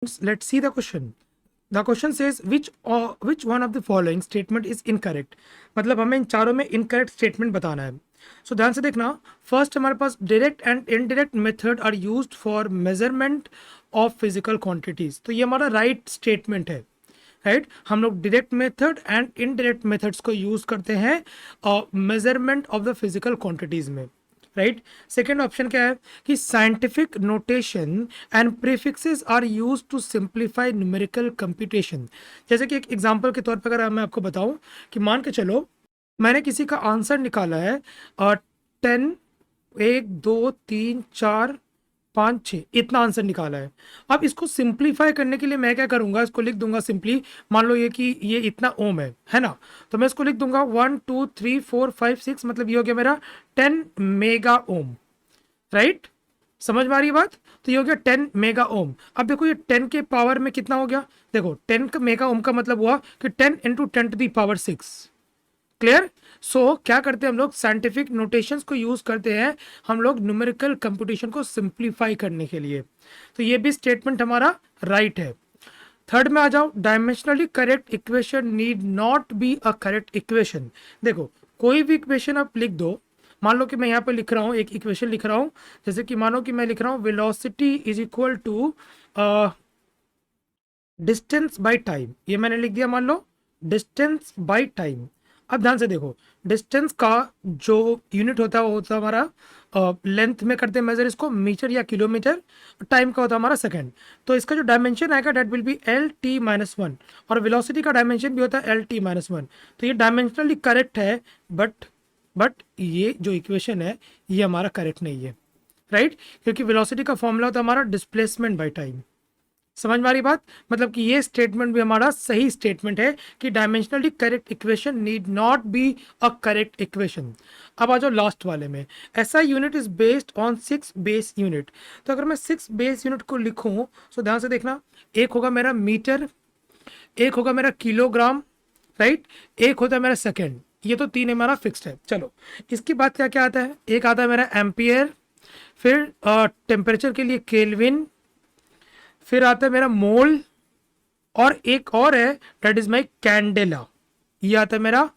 Let's see the question. The question says which one of the following statement is incorrect. मतलब हमें इन चारों में incorrect statement बताना है. So ध्यान से देखना. First हमारे पास direct and indirect method are used for measurement of physical quantities. तो ये हमारा right statement है. राइट हम लोग direct method and indirect methods को यूज करते हैं measurement of the physical quantities में. राइट सेकेंड ऑप्शन क्या है कि scientific notation and prefixes are use to simplify numerical computation. जैसे कि एक एग्जांपल के तौर पर अगर मैं आपको बताऊं कि मान के चलो मैंने किसी का आंसर निकाला है 10 1 2 3 4 5 6 इतना आंसर निकाला है. अब इसको सिंप्लीफाई करने के लिए मैं क्या करूंगा, इसको लिख दूंगा सिंपली. मान लो ये कि ये इतना ओम है ना, तो मैं इसको लिख दूंगा 1 2 3 4 5 6 मतलब ये हो गया मेरा 10 मेगा ओम. राइट समझ में आ रही है बात. तो ये हो गया 10 मेगा ओम. अब देखो ये 10 के पावर में कितना हो गया, देखो 10 मेगा ओम का मतलब हुआ कि 10 इंटू 10⁶. क्लियर. सो क्या करते हैं हम लोग, साइंटिफिक नोटेशंस को यूज करते हैं हम लोग न्यूमेरिकल कंप्यूटेशन को सिंप्लीफाई करने के लिए. तो ये भी स्टेटमेंट हमारा राइट है. थर्ड में आ जाओ, dimensionally correct equation need not be a correct equation. देखो कोई भी इक्वेशन आप लिख दो. मान लो कि मैं यहाँ पे लिख रहा हूँ एक इक्वेशन लिख रहा हूँ, जैसे कि मानो कि मैं लिख रहा हूँ velocity is equal to distance by time. ये मैंने लिख दिया मान लो डिस्टेंस बाय टाइम. अब ध्यान से देखो डिस्टेंस का जो यूनिट होता है वो होता है हमारा लेंथ में करते हैं मेजर इसको मीटर या किलोमीटर. टाइम का होता है हमारा सेकंड. तो इसका जो डायमेंशन आएगा date will be L t-1 और वेलोसिटी का डायमेंशन भी होता है L t-1. तो ये डायमेंशनली करेक्ट है बट ये जो इक्वेशन है ये हमारा करेक्ट नहीं है. राइट क्योंकि वेलोसिटी का फॉर्मूला होता है हमारा डिस्प्लेसमेंट बाय टाइम. समझ में आ रही बात. मतलब कि ये स्टेटमेंट भी हमारा सही स्टेटमेंट है कि dimensionally correct equation need not be a correct equation. अब आ जाओ लास्ट वाले में, ऐसा unit is based on 6 base unit. तो अगर मैं 6 बेस यूनिट को लिखूं तो ध्यान से देखना, एक होगा मेरा मीटर, एक होगा मेरा किलोग्राम, राइट, एक होता है मेरा सेकेंड. ये तो तीन हमारा फिक्स्ड है. चलो इसके बाद क्या क्या आता है, एक आता है मेरा एम्पियर, फिर टेम्परेचर के लिए केल्विन, फिर आता है मेरा मोल, और एक और है डेट इज माई कैंडेला. ये आता है मेरा.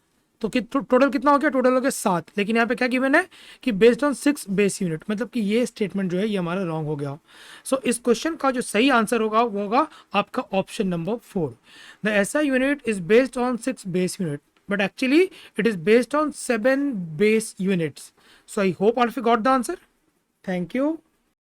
तो टोटल कितना हो गया, टोटल हो गया 7. लेकिन यहाँ पे क्या गिवन है कि बेस्ड ऑन 6 बेस यूनिट, मतलब कि ये स्टेटमेंट जो है ये हमारा रॉन्ग हो गया. सो इस क्वेश्चन का जो सही आंसर होगा वो होगा आपका ऑप्शन नंबर 4. द ऐसा unit is based on 6 base unit but actually it is based on 7 base units. So I hope all of you got the answer. Thank you.